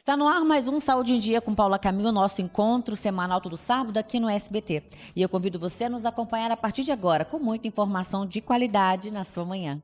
Está no ar mais um Saúde em Dia com Paula Caminho, nosso encontro semanal todo sábado aqui no SBT. E eu convido você a nos acompanhar a partir de agora, com muita informação de qualidade na sua manhã.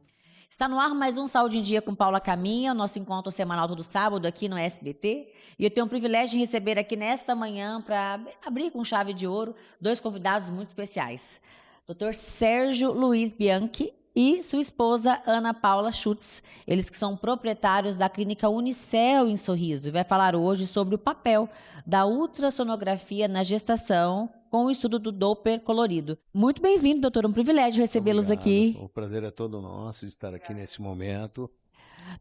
Está no ar mais um Saúde em Dia com Paula Caminha, nosso encontro semanal todo sábado aqui no SBT. E eu tenho o privilégio de receber aqui nesta manhã, para abrir com chave de ouro, dois convidados muito especiais. Dr. Sérgio Luiz Bianchi e sua esposa Ana Paula Schutz, eles que são proprietários da clínica Unicel em Sorriso. E vai falar hoje sobre o papel da ultrassonografia na gestação com o estudo do Doppler colorido. Muito bem-vindo, doutor, um privilégio recebê-los aqui. O prazer é todo nosso de estar aqui nesse momento.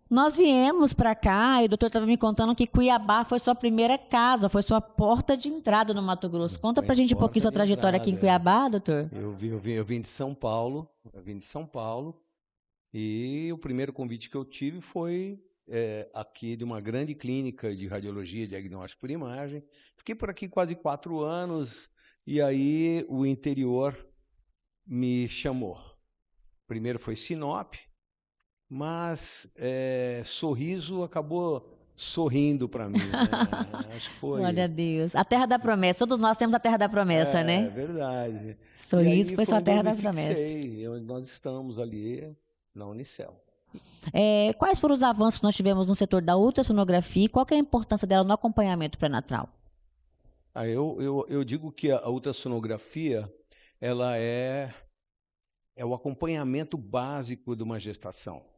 Nós viemos para cá e o doutor estava me contando que Cuiabá foi sua primeira casa, foi sua porta de entrada no Mato Grosso. Conta pra gente um pouquinho sua trajetória aqui em Cuiabá, doutor. Eu vim de São Paulo, e o primeiro convite que eu tive foi aqui de uma grande clínica de radiologia e diagnóstico por imagem. Fiquei por aqui quase 4 anos e aí o interior me chamou. Primeiro foi Sinop, mas Sorriso acabou sorrindo para mim, né? Acho que foi. Glória a Deus. A terra da promessa. Todos nós temos a terra da promessa, né? É verdade. Sorriso foi sua terra da promessa. Nós estamos ali na Unicel. Quais foram os avanços que nós tivemos no setor da ultrassonografia e qual que é a importância dela no acompanhamento pré-natal? Eu digo que a ultrassonografia ela é o acompanhamento básico de uma gestação.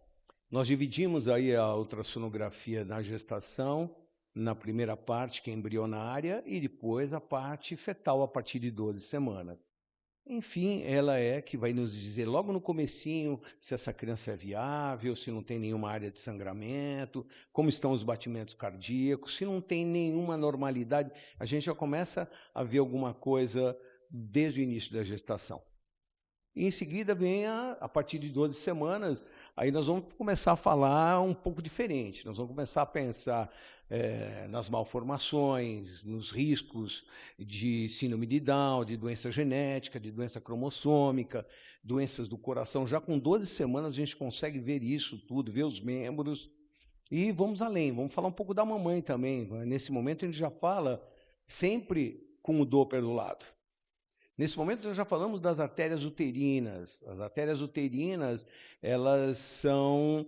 Nós dividimos aí a ultrassonografia na gestação, na primeira parte, que é embrionária, e depois a parte fetal, a partir de 12 semanas. Enfim, ela é que vai nos dizer logo no comecinho se essa criança é viável, se não tem nenhuma área de sangramento, como estão os batimentos cardíacos, se não tem nenhuma normalidade, a gente já começa a ver alguma coisa desde o início da gestação. E em seguida vem, a partir de 12 semanas, aí nós vamos começar a falar um pouco diferente. Nós vamos começar a pensar nas malformações, nos riscos de síndrome de Down, de doença genética, de doença cromossômica, doenças do coração. Já com 12 semanas a gente consegue ver isso tudo, ver os membros. E vamos além, vamos falar um pouco da mamãe também. Nesse momento a gente já fala sempre com o Doppler do lado. Nesse momento, nós já falamos das artérias uterinas. As artérias uterinas, elas são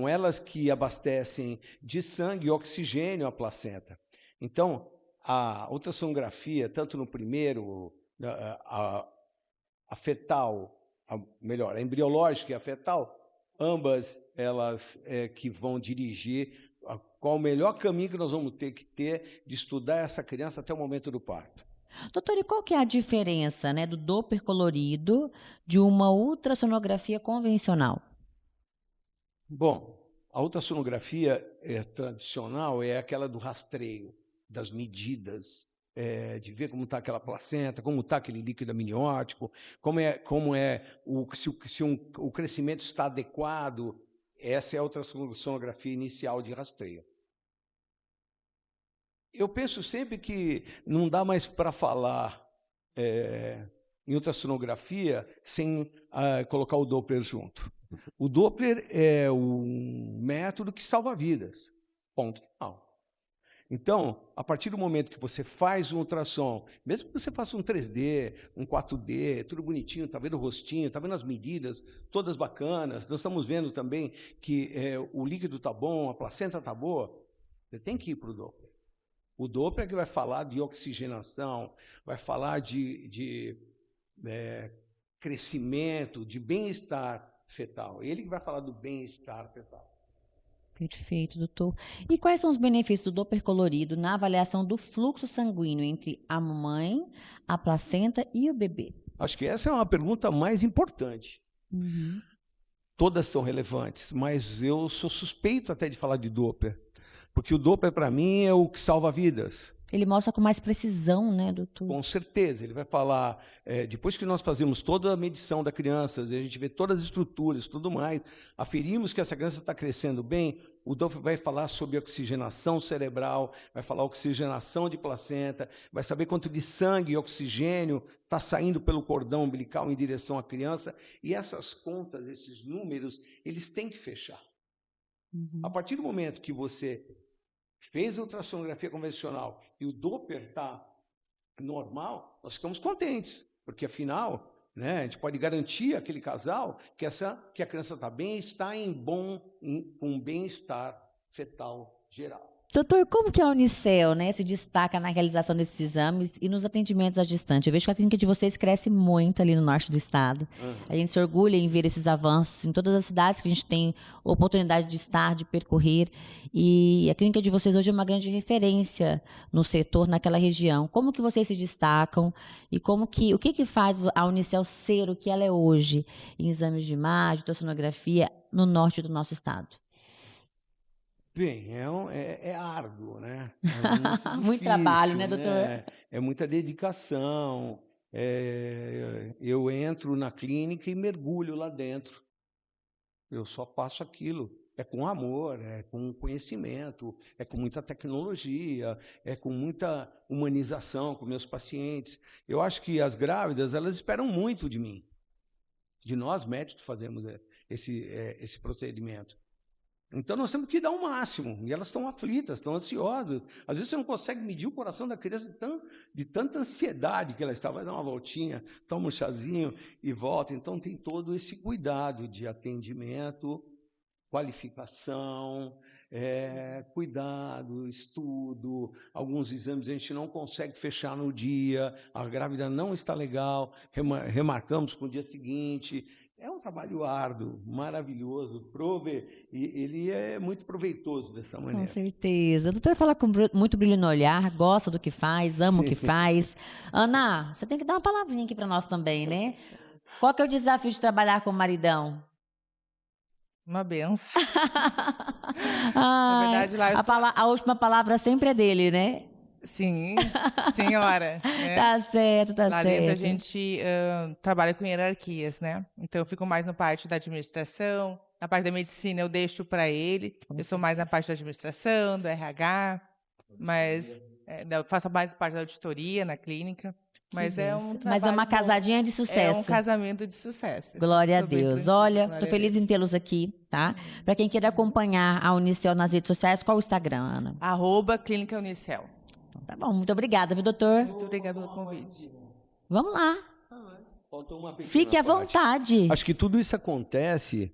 elas que abastecem de sangue e oxigênio a placenta. Então, a ultrassonografia, tanto no primeiro, a fetal, a embriológica e a fetal, ambas elas que vão dirigir qual o melhor caminho que nós vamos ter que ter de estudar essa criança até o momento do parto. Doutor, e qual que é a diferença, né, do Doppler colorido de uma ultrassonografia convencional? Bom, a ultrassonografia tradicional é aquela do rastreio, das medidas, de ver como está aquela placenta, como está aquele líquido amniótico, se o crescimento está adequado. Essa é a ultrassonografia inicial de rastreio. Eu penso sempre que não dá mais para falar em ultrassonografia sem colocar o Doppler junto. O Doppler é um método que salva vidas, ponto final. Então, a partir do momento que você faz um ultrassom, mesmo que você faça um 3D, um 4D, tudo bonitinho, está vendo o rostinho, está vendo as medidas, todas bacanas, nós estamos vendo também que o líquido está bom, a placenta está boa, você tem que ir para o Doppler. O Doppler é que vai falar de oxigenação, vai falar de crescimento, de bem-estar fetal. Ele que vai falar do bem-estar fetal. Perfeito, doutor. E quais são os benefícios do Doppler colorido na avaliação do fluxo sanguíneo entre a mãe, a placenta e o bebê? Acho que essa é uma pergunta mais importante. Uhum. Todas são relevantes, mas eu sou suspeito até de falar de Doppler. Porque o Doppler, para mim, é o que salva vidas. Ele mostra com mais precisão, né, doutor? Com certeza. Ele vai falar, depois que nós fazemos toda a medição da criança, a gente vê todas as estruturas, tudo mais, aferimos que essa criança está crescendo bem, o Doppler vai falar sobre oxigenação cerebral, vai falar oxigenação de placenta, vai saber quanto de sangue e oxigênio está saindo pelo cordão umbilical em direção à criança, e essas contas, esses números, eles têm que fechar. Uhum. A partir do momento que você fez a ultrassonografia convencional e o Doppler está normal, nós ficamos contentes, porque afinal, né, a gente pode garantir àquele casal que a criança está bem, está com bem-estar fetal geral. Doutor, como que a Unicel, né, se destaca na realização desses exames e nos atendimentos à distância? Eu vejo que a clínica de vocês cresce muito ali no norte do estado. A gente se orgulha em ver esses avanços em todas as cidades que a gente tem oportunidade de estar, de percorrer. E a clínica de vocês hoje é uma grande referência no setor, naquela região. Como que vocês se destacam e o que faz a Unicel ser o que ela é hoje em exames de imagem, ultrassonografia no norte do nosso estado? Bem, é árduo, né? É muito muito trabalho, né, doutor? Né? É muita dedicação. Eu entro na clínica e mergulho lá dentro. Eu só faço aquilo. É com amor, é com conhecimento, é com muita tecnologia, é com muita humanização com meus pacientes. Eu acho que as grávidas, elas esperam muito de mim. De nós, médicos, fazemos esse procedimento. Então, nós temos que dar o máximo. E elas estão aflitas, estão ansiosas. Às vezes, você não consegue medir o coração da criança de tanta ansiedade que ela está. Vai dar uma voltinha, toma um chazinho e volta. Então, tem todo esse cuidado de atendimento, qualificação, cuidado, estudo. Alguns exames a gente não consegue fechar no dia. A grávida não está legal. Remarcamos para o dia seguinte. É um trabalho árduo, maravilhoso, e ele é muito proveitoso dessa maneira. Com certeza. O doutor fala com muito brilho no olhar, gosta do que faz, ama o que faz. Ana, você tem que dar uma palavrinha aqui para nós também, né? Qual que é o desafio de trabalhar com o maridão? Uma benção. Na verdade, lá a última palavra sempre é dele, né? Sim, senhora. Tá certo, tá certo. Lá dentro a gente trabalha com hierarquias, né? Então eu fico mais na parte da administração, na parte da medicina eu deixo para ele, eu sou mais na parte da administração, do RH, mas eu faço mais parte da auditoria na clínica. Mas é um trabalho. Mas é uma casadinha de sucesso. É um casamento de sucesso. Glória a Deus. Olha, estou feliz em tê-los aqui, tá? Para quem queira acompanhar a Unicel nas redes sociais, qual o Instagram, Ana? @Clínica Unicel. Tá bom, muito obrigada, meu doutor. Muito obrigada pelo convite. Vamos lá. Faltou uma pequena Fique à vontade. Acho que tudo isso acontece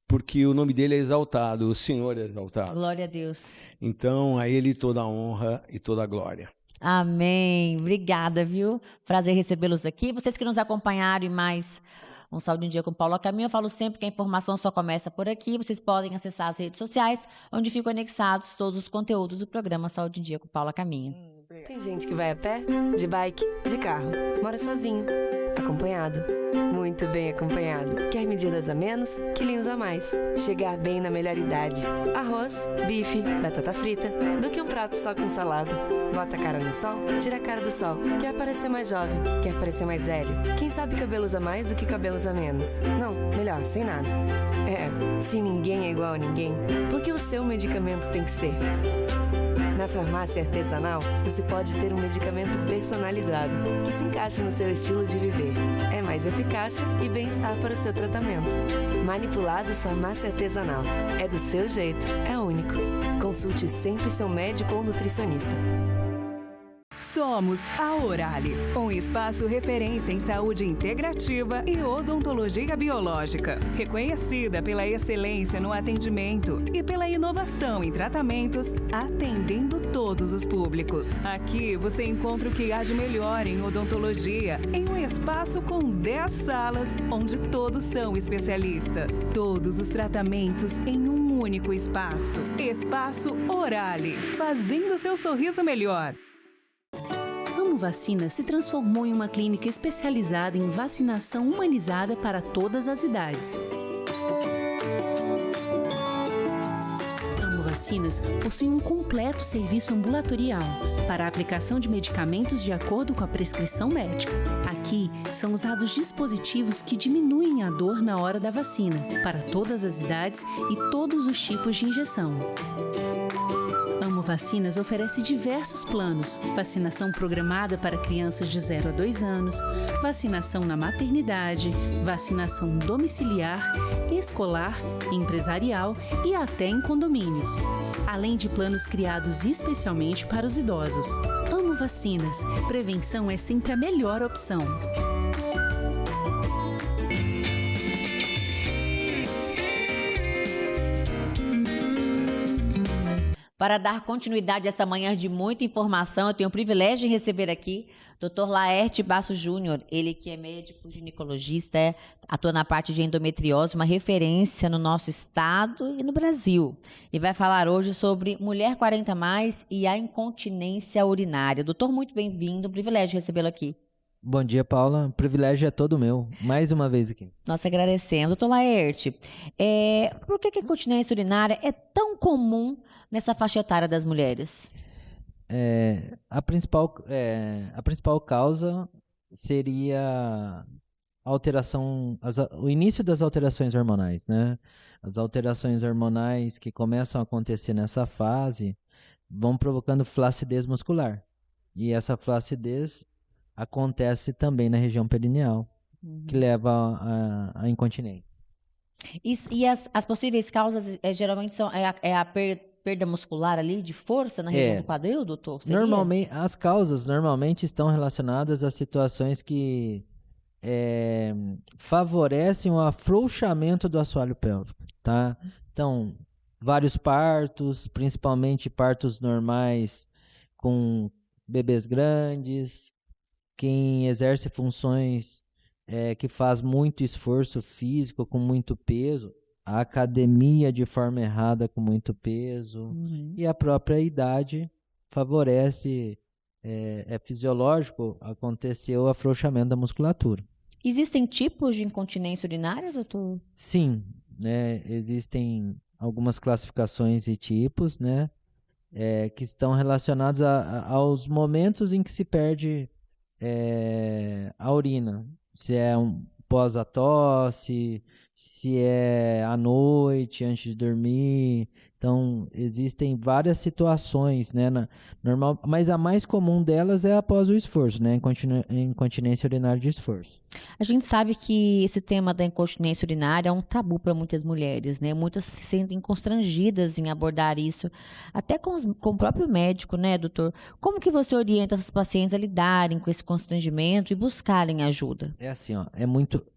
porque o nome dele é exaltado, o Senhor é exaltado. Glória a Deus. Então, a Ele toda a honra e toda a glória. Amém. Obrigada, viu? Prazer recebê-los aqui. Vocês que nos acompanharam em mais um Saúde em Dia com Paula Caminho, eu falo sempre que a informação só começa por aqui. Vocês podem acessar as redes sociais, onde ficam anexados todos os conteúdos do programa Saúde em Dia com Paula Caminho. Tem gente que vai a pé, de bike, de carro, mora sozinho, acompanhado, muito bem acompanhado. Quer medidas a menos, quilinhos a mais. Chegar bem na melhor idade. Arroz, bife, batata frita, do que um prato só com salada. Bota a cara no sol, tira a cara do sol. Quer parecer mais jovem, quer parecer mais velho. Quem sabe cabelos a mais do que cabelos a menos. Não, melhor, sem nada. Se ninguém é igual a ninguém, por que o seu medicamento tem que ser? Na farmácia artesanal, você pode ter um medicamento personalizado que se encaixe no seu estilo de viver. É mais eficácia e bem-estar para o seu tratamento. Manipulados Farmácia Artesanal. É do seu jeito, é único. Consulte sempre seu médico ou nutricionista. Somos a Orale, um espaço referência em saúde integrativa e odontologia biológica, reconhecida pela excelência no atendimento e pela inovação em tratamentos, atendendo todos os públicos. Aqui você encontra o que há de melhor em odontologia, em um espaço com 10 salas, onde todos são especialistas. Todos os tratamentos em um único espaço. Espaço Orale, fazendo seu sorriso melhor. Amo Vacinas se transformou em uma clínica especializada em vacinação humanizada para todas as idades. Amo Vacinas possui um completo serviço ambulatorial para a aplicação de medicamentos de acordo com a prescrição médica. Aqui são usados dispositivos que diminuem a dor na hora da vacina, para todas as idades e todos os tipos de injeção. Amo Vacinas oferece diversos planos. Vacinação programada para crianças de 0 a 2 anos, vacinação na maternidade, vacinação domiciliar, escolar, empresarial e até em condomínios. Além de planos criados especialmente para os idosos. Amo Vacinas. Prevenção é sempre a melhor opção. Para dar continuidade a essa manhã de muita informação, eu tenho o privilégio de receber aqui Dr. Laerte Basso Júnior, ele que é médico ginecologista, atua na parte de endometriose, uma referência no nosso estado e no Brasil. E vai falar hoje sobre mulher 40+, e a incontinência urinária. Doutor, muito bem-vindo, um privilégio recebê-lo aqui. Bom dia, Paula. O privilégio é todo meu. Mais uma vez aqui. Nós agradecemos. Doutor Laerte, por que a incontinência urinária é tão comum nessa faixa etária das mulheres? A principal causa seria o início das alterações hormonais, né? As alterações hormonais que começam a acontecer nessa fase vão provocando flacidez muscular. E essa flacidez acontece também na região perineal, que leva à incontinência. E as possíveis causas geralmente são a perda muscular ali, de força na região do quadril, doutor? Seria? As causas normalmente estão relacionadas a situações que favorecem o afrouxamento do assoalho pélvico, tá? Então, vários partos, principalmente partos normais com bebês grandes, quem exerce funções que faz muito esforço físico com muito peso, a academia de forma errada com muito peso, e a própria idade favorece, é fisiológico, aconteceu o afrouxamento da musculatura. Existem tipos de incontinência urinária, doutor? Sim, né, existem algumas classificações e tipos, né, que estão relacionados aos momentos em que se perde a urina, se é pós a tosse, se é à noite, antes de dormir. Então, existem várias situações, né, normal, mas a mais comum delas é após o esforço, né, incontinência urinária de esforço. A gente sabe que esse tema da incontinência urinária é um tabu para muitas mulheres, né? Muitas se sentem constrangidas em abordar isso, até com o próprio médico, né, doutor? Como que você orienta essas pacientes a lidarem com esse constrangimento e buscarem ajuda? É assim, ó,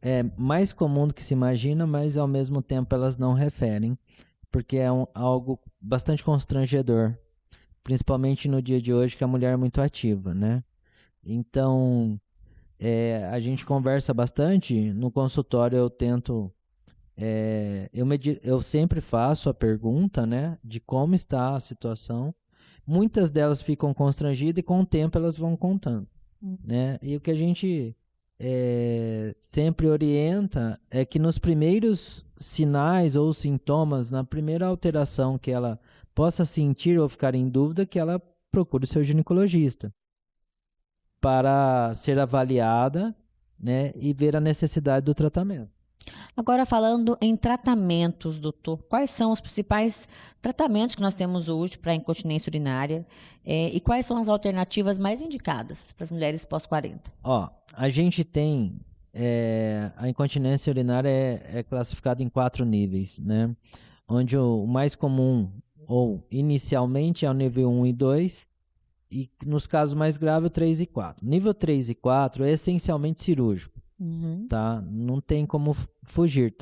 é mais comum do que se imagina, mas ao mesmo tempo elas não referem, porque é algo bastante constrangedor, principalmente no dia de hoje, que a mulher é muito ativa, né? Então, a gente conversa bastante, no consultório eu tento, eu sempre faço a pergunta, né, de como está a situação. Muitas delas ficam constrangidas e com o tempo elas vão contando, né? E o que a gente sempre orienta é que nos primeiros sinais ou sintomas, na primeira alteração que ela possa sentir ou ficar em dúvida, que ela procure o seu ginecologista para ser avaliada, né, e ver a necessidade do tratamento. Agora, falando em tratamentos, doutor, quais são os principais tratamentos que nós temos hoje para a incontinência urinária e quais são as alternativas mais indicadas para as mulheres pós-40? A gente tem, a incontinência urinária é classificada em 4 níveis, né? Onde o mais comum, ou inicialmente, é o nível 1 e 2, e nos casos mais graves, o 3 e 4. Nível 3 e 4 é essencialmente cirúrgico. Tá? Não tem como fugir.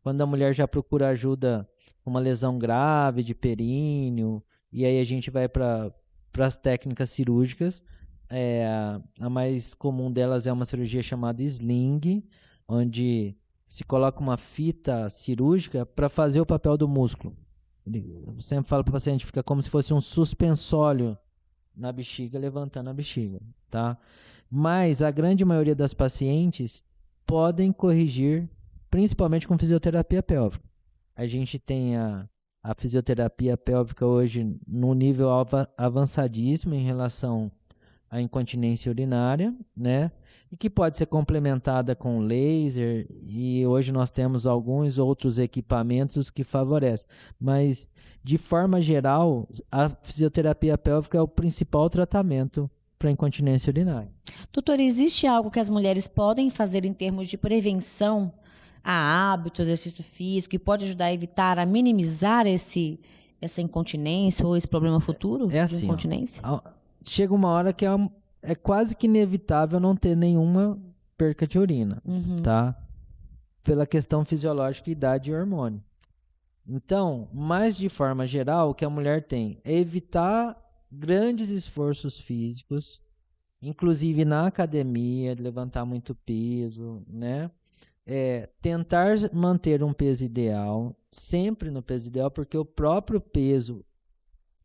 Quando a mulher já procura ajuda com uma lesão grave de períneo, e aí a gente vai para as técnicas cirúrgicas. A mais comum delas é uma cirurgia chamada sling, onde se coloca uma fita cirúrgica para fazer o papel do músculo. Eu sempre falo para o paciente, fica como se fosse um suspensório na bexiga, levantando a bexiga, tá? Mas a grande maioria das pacientes podem corrigir, principalmente com fisioterapia pélvica. A gente tem a fisioterapia pélvica hoje num nível avançadíssimo em relação à incontinência urinária, né? e que pode ser complementada com laser, e hoje nós temos alguns outros equipamentos que favorecem. Mas, de forma geral, a fisioterapia pélvica é o principal tratamento para incontinência urinária. Doutor, existe algo que as mulheres podem fazer em termos de prevenção a hábito, exercício físico, que pode ajudar a evitar, a minimizar essa incontinência ou esse problema futuro de assim, incontinência? Chega uma hora que é quase que inevitável não ter nenhuma perca de urina, tá? Pela questão fisiológica, idade e hormônio. Então, mais de forma geral, o que a mulher tem é evitar grandes esforços físicos, inclusive na academia, levantar muito peso, né? Tentar manter um peso ideal, sempre no peso ideal, porque o próprio peso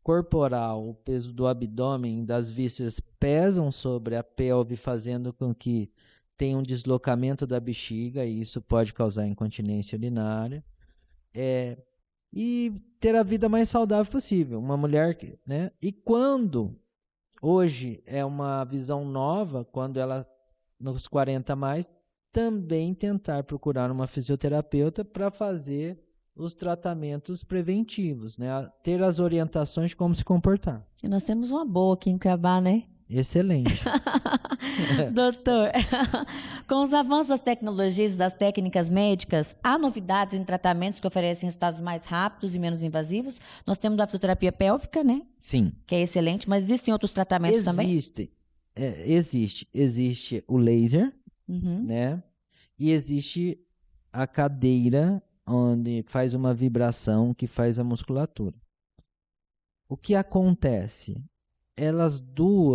corporal, o peso do abdômen, das vísceras, pesam sobre a pelve, fazendo com que tenha um deslocamento da bexiga, e isso pode causar incontinência urinária. E ter a vida mais saudável possível. Uma mulher, né? E quando, hoje é uma visão nova, quando ela, nos 40 mais, também tentar procurar uma fisioterapeuta para fazer os tratamentos preventivos, né? Ter as orientações de como se comportar. E nós temos uma boa aqui em Cuiabá, né? Excelente. Doutor, com os avanços das tecnologias e das técnicas médicas, há novidades em tratamentos que oferecem resultados mais rápidos e menos invasivos? Nós temos a fisioterapia pélvica, né? Sim. Que é excelente, mas existem outros tratamentos também? Existe o laser, né? E existe a cadeira, onde faz uma vibração que faz a musculatura. O que acontece?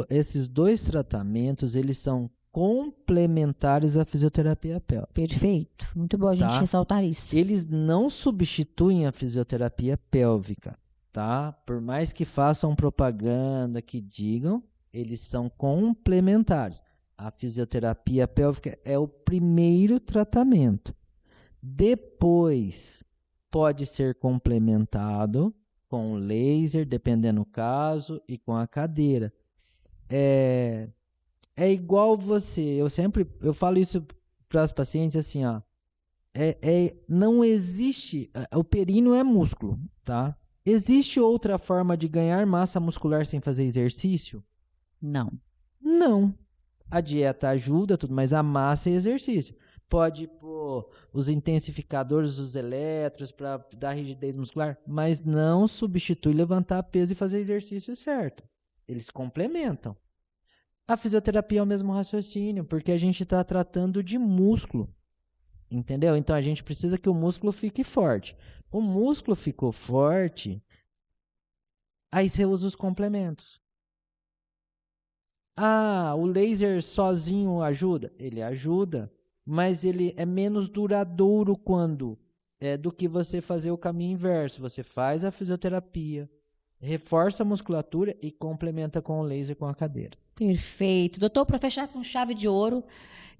Esses dois tratamentos, eles são complementares à fisioterapia pélvica. Perfeito. Muito bom a gente ressaltar isso. Eles não substituem a fisioterapia pélvica, tá? Por mais que façam propaganda, que digam, eles são complementares. A fisioterapia pélvica é o primeiro tratamento. Depois, pode ser complementado com o laser, dependendo do caso, e com a cadeira. É igual eu falo isso para as pacientes assim, ó. Não existe, o períneo é músculo, tá? Existe outra forma de ganhar massa muscular sem fazer exercício? Não. Não. A dieta ajuda, tudo, mas a massa é exercício. Pode pôr os intensificadores, os elétrons para dar rigidez muscular, mas não substitui levantar peso e fazer exercício certo. Eles complementam. A fisioterapia é o mesmo raciocínio, porque a gente está tratando de músculo, entendeu? Então a gente precisa que o músculo fique forte. O músculo ficou forte, aí você usa os complementos. O laser sozinho ajuda? Ele ajuda. Mas ele é menos duradouro do que você fazer o caminho inverso. Você faz a fisioterapia, reforça a musculatura e complementa com o laser, com a cadeira. Perfeito. Doutor, para fechar com chave de ouro,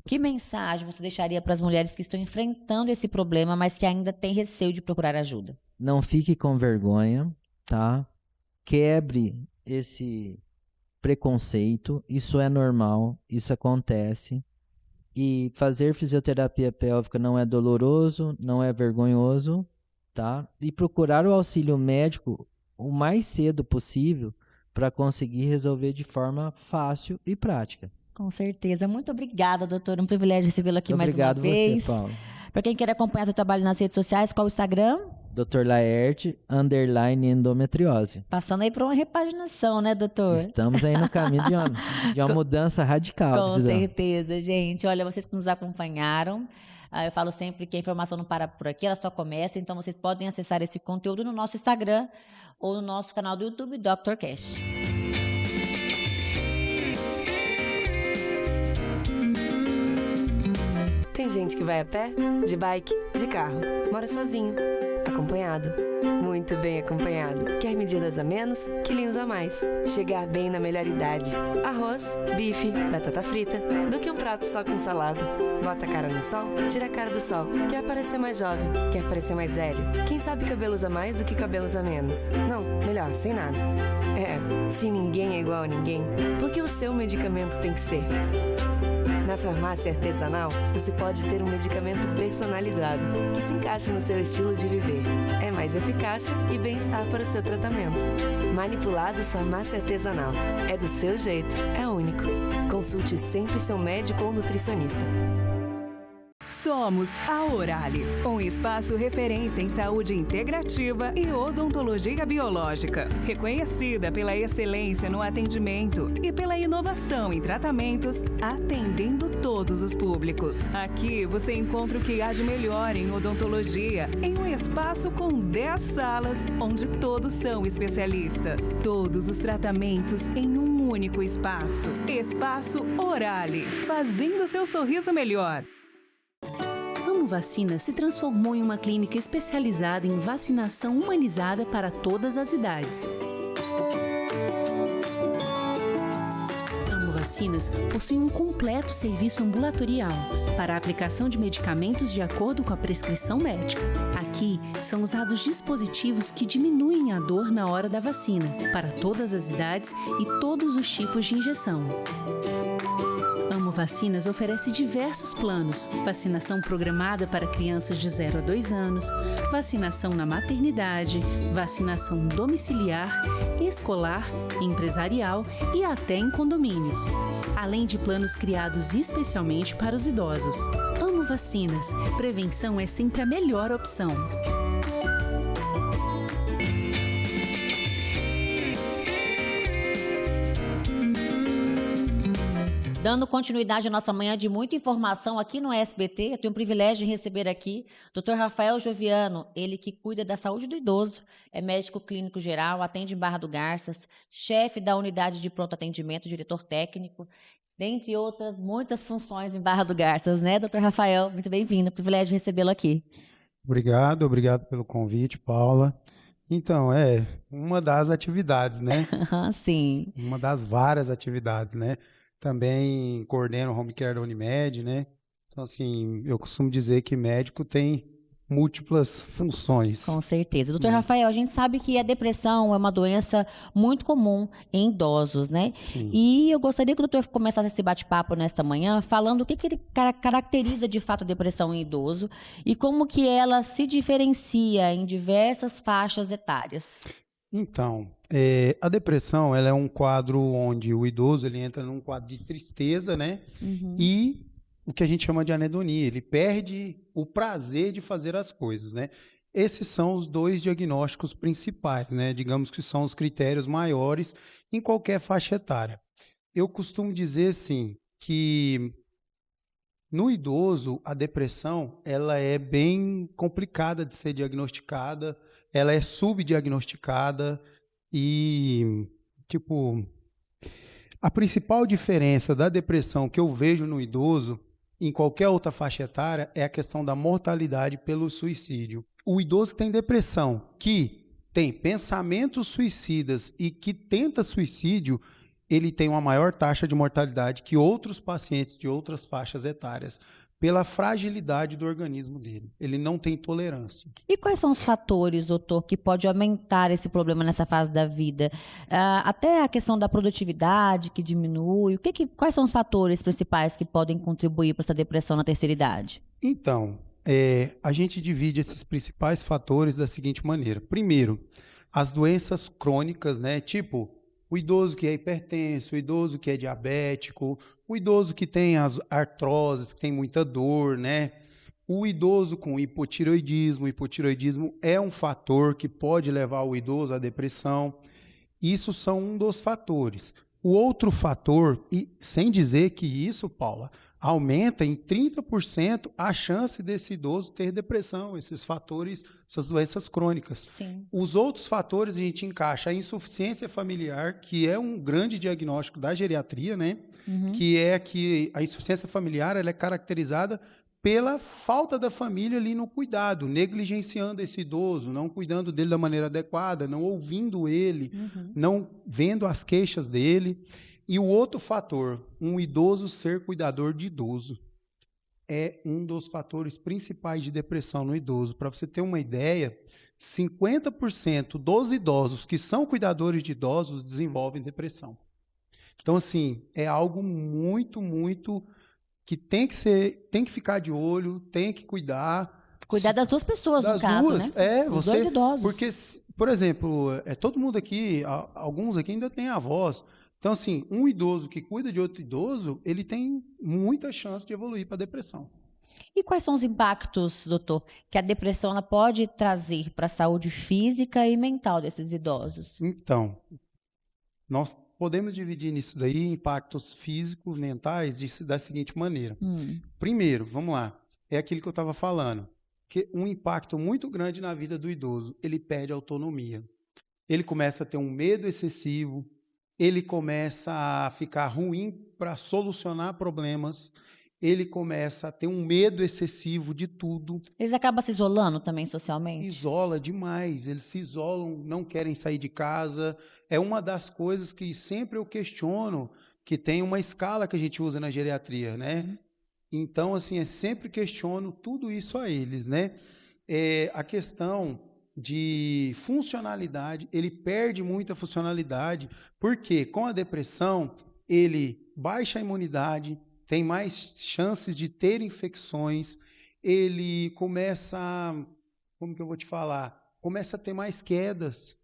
que mensagem você deixaria para as mulheres que estão enfrentando esse problema, mas que ainda têm receio de procurar ajuda? Não fique com vergonha, tá? Quebre esse preconceito. Isso é normal, isso acontece. E fazer fisioterapia pélvica não é doloroso, não é vergonhoso, tá? E procurar o auxílio médico o mais cedo possível para conseguir resolver de forma fácil e prática. Com certeza. Muito obrigada, doutor. Um privilégio recebê-lo aqui mais uma vez. Obrigado você, Paulo. Para quem quer acompanhar seu trabalho nas redes sociais, qual o Instagram? Dr. Laerte, _endometriose. Passando aí para uma repaginação, né, doutor? Estamos aí no caminho de uma mudança radical. Com certeza, gente. Olha, vocês que nos acompanharam, eu falo sempre que a informação não para por aqui, ela só começa, então vocês podem acessar esse conteúdo no nosso Instagram ou no nosso canal do YouTube, Dr. Cash. Tem gente que vai a pé, de bike, de carro, mora sozinho, acompanhado, muito bem acompanhado. Quer medidas a menos, quilinhos a mais. Chegar bem na melhor idade. Arroz, bife, batata frita, do que um prato só com salada. Bota a cara no sol, tira a cara do sol. Quer parecer mais jovem, quer parecer mais velho. Quem sabe cabelos a mais do que cabelos a menos. Não, melhor, sem nada. Se ninguém é igual a ninguém, por que o seu medicamento tem que ser? Na Na farmácia artesanal, você pode ter um medicamento personalizado que se encaixa no seu estilo de viver. É mais eficácia e bem-estar para o seu tratamento. Manipulados Farmácia Artesanal. É do seu jeito, é único. Consulte sempre seu médico ou nutricionista. Somos a Orale, um espaço referência em saúde integrativa e odontologia biológica, reconhecida pela excelência no atendimento e pela inovação em tratamentos, atendendo todos os públicos. Aqui você encontra o que há de melhor em odontologia, em um espaço com 10 salas, onde todos são especialistas. Todos os tratamentos em um único espaço. Espaço Orale, fazendo seu sorriso melhor. Amo Vacina se transformou em uma clínica especializada em vacinação humanizada para todas as idades. Amo Vacinas possui um completo serviço ambulatorial para a aplicação de medicamentos de acordo com a prescrição médica. Aqui são usados dispositivos que diminuem a dor na hora da vacina, para todas as idades e todos os tipos de injeção. Amo Vacinas oferece diversos planos: vacinação programada para crianças de 0 a 2 anos, vacinação na maternidade, vacinação domiciliar, escolar, empresarial e até em condomínios, além de planos criados especialmente para os idosos. Amo Vacinas. Prevenção é sempre a melhor opção. Dando continuidade à nossa manhã de muita informação aqui no SBT, eu tenho o privilégio de receber aqui o Dr. Rafael Joviano, ele que cuida da saúde do idoso, é médico clínico geral, atende em Barra do Garças, chefe da unidade de pronto atendimento, diretor técnico, dentre outras muitas funções em Barra do Garças, né, Dr. Rafael? Muito bem-vindo, privilégio de recebê-lo aqui. Obrigado pelo convite, Paula. Então, é uma das atividades, né? Sim. Uma das várias atividades, né? Também coordeno o home care da Unimed, né? Então, assim, eu costumo dizer que médico tem múltiplas funções. Com certeza. Doutor Rafael, a gente sabe que a depressão é uma doença muito comum em idosos, né? Sim. E eu gostaria que o doutor começasse esse bate-papo nesta manhã falando o que ele caracteriza de fato a depressão em idoso e como que ela se diferencia em diversas faixas etárias. Então, a depressão, ela é um quadro onde o idoso ele entra num quadro de tristeza, né? Uhum. E o que a gente chama de anedonia, ele perde o prazer de fazer as coisas, né? Esses são os dois diagnósticos principais, né? Digamos que são os critérios maiores em qualquer faixa etária. Eu costumo dizer, assim, que no idoso, a depressão, ela é bem complicada de ser diagnosticada, ela é subdiagnosticada e, tipo, a principal diferença da depressão que eu vejo no idoso em qualquer outra faixa etária é a questão da mortalidade pelo suicídio. O idoso que tem depressão, que tem pensamentos suicidas e que tenta suicídio, ele tem uma maior taxa de mortalidade que outros pacientes de outras faixas etárias, pela fragilidade do organismo dele. Ele não tem tolerância. E quais são os fatores, doutor, que pode aumentar esse problema nessa fase da vida? Até a questão da produtividade que diminui. Quais são os fatores principais que podem contribuir para essa depressão na terceira idade? Então, a gente divide esses principais fatores da seguinte maneira. Primeiro, as doenças crônicas, né? Tipo, o idoso que é hipertenso, o idoso que é diabético, o idoso que tem as artroses, que tem muita dor, né? O idoso com hipotireoidismo. O hipotireoidismo é um fator que pode levar o idoso à depressão. Isso são um dos fatores. O outro fator, e sem dizer que isso, Paula, aumenta em 30% a chance desse idoso ter depressão, esses fatores, essas doenças crônicas. Sim. Os outros fatores a gente encaixa a insuficiência familiar, que é um grande diagnóstico da geriatria, né? Uhum. Que é que a insuficiência familiar ela é caracterizada pela falta da família ali no cuidado, negligenciando esse idoso, não cuidando dele da maneira adequada, não ouvindo ele, não vendo as queixas dele. E o outro fator, um idoso ser cuidador de idoso, é um dos fatores principais de depressão no idoso. Para você ter uma ideia, 50% dos idosos que são cuidadores de idosos desenvolvem depressão. Então, assim, é algo muito, muito que tem que ficar de olho, tem que cuidar. Cuidar das duas pessoas, das no caso, duas, né? Os dois idosos. Porque, por exemplo, todo mundo aqui, alguns aqui ainda têm avós. Então, assim, um idoso que cuida de outro idoso, ele tem muita chance de evoluir para a depressão. E quais são os impactos, doutor, que a depressão ela pode trazer para a saúde física e mental desses idosos? Então, nós podemos dividir nisso daí impactos físicos, mentais, da seguinte maneira. Primeiro, vamos lá, é aquilo que eu estava falando, que um impacto muito grande na vida do idoso, ele perde autonomia. Ele começa a ter um medo excessivo, ele começa a ficar ruim para solucionar problemas, ele começa a ter um medo excessivo de tudo. Eles acabam se isolando também socialmente? Isola demais, eles se isolam, não querem sair de casa. É uma das coisas que sempre eu questiono, que tem uma escala que a gente usa na geriatria, né? Então, assim, eu sempre questiono tudo isso a eles, né? A questão de funcionalidade, ele perde muita funcionalidade, porque com a depressão, ele baixa a imunidade, tem mais chances de ter infecções, ele começa, como que eu vou te falar? Começa a ter mais quedas.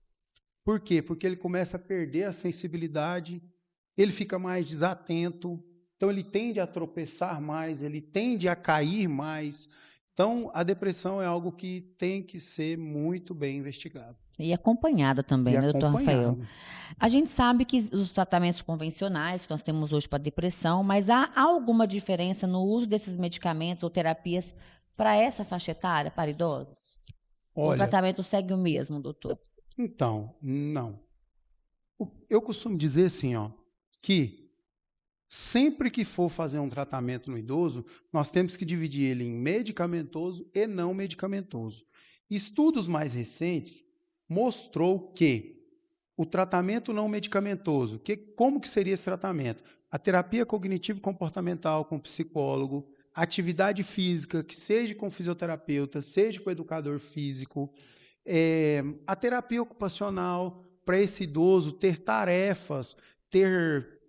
Por quê? Porque ele começa a perder a sensibilidade, ele fica mais desatento, então ele tende a tropeçar mais, ele tende a cair mais. Então, a depressão é algo que tem que ser muito bem investigado. E acompanhada também, né, doutor Rafael? A gente sabe que os tratamentos convencionais que nós temos hoje para depressão, mas há alguma diferença no uso desses medicamentos ou terapias para essa faixa etária, para idosos? Olha, o tratamento segue o mesmo, doutor? Então, não. Eu costumo dizer assim, que sempre que for fazer um tratamento no idoso, nós temos que dividir ele em medicamentoso e não medicamentoso. Estudos mais recentes mostrou que o tratamento não medicamentoso, como que seria esse tratamento? A terapia cognitivo-comportamental com psicólogo, atividade física, que seja com fisioterapeuta, seja com educador físico, a terapia ocupacional para esse idoso ter tarefas, ter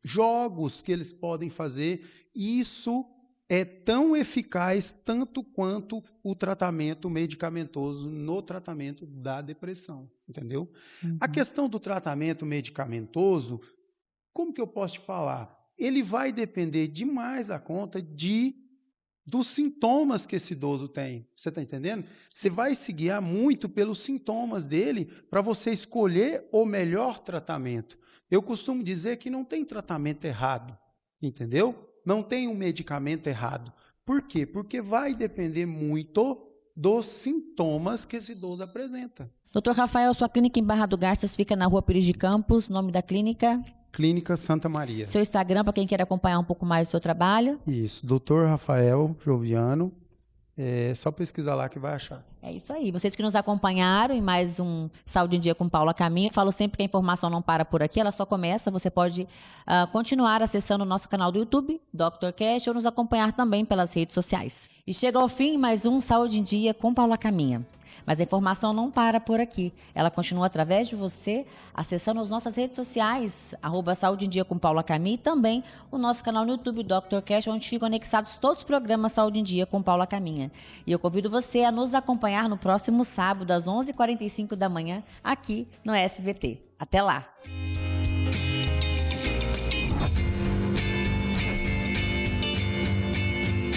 jogos que eles podem fazer, isso é tão eficaz tanto quanto o tratamento medicamentoso no tratamento da depressão, entendeu? A questão do tratamento medicamentoso, como que eu posso te falar? Ele vai depender demais da conta dos sintomas que esse idoso tem. Você está entendendo? Você vai se guiar muito pelos sintomas dele para você escolher o melhor tratamento. Eu costumo dizer que não tem tratamento errado, entendeu? Não tem um medicamento errado. Por quê? Porque vai depender muito dos sintomas que esse idoso apresenta. Doutor Rafael, sua clínica em Barra do Garças fica na Rua Pires de Campos, nome da clínica? Clínica Santa Maria. Seu Instagram, para quem quer acompanhar um pouco mais do seu trabalho? Isso, Dr. Rafael Joviano. É só pesquisar lá que vai achar. É isso aí. Vocês que nos acompanharam em mais um Saúde em Dia com Paula Caminha. Falo sempre que a informação não para por aqui, ela só começa. Você pode continuar acessando o nosso canal do YouTube, Dr. Cash, ou nos acompanhar também pelas redes sociais. E chega ao fim mais um Saúde em Dia com Paula Caminha. Mas a informação não para por aqui. Ela continua através de você, acessando as nossas redes sociais, @Saúde em Dia com Paula Caminha, e também o nosso canal no YouTube, Dr. Cash, onde ficam anexados todos os programas Saúde em Dia com Paula Caminha. E eu convido você a nos acompanhar no próximo sábado, às 11h45 da manhã, aqui no SBT. Até lá!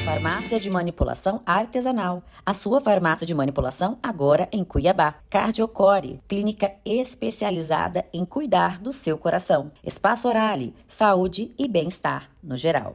Farmácia de Manipulação Artesanal. A sua farmácia de manipulação agora em Cuiabá. Cardiocore, clínica especializada em cuidar do seu coração. Espaço Orale, saúde e bem-estar no geral.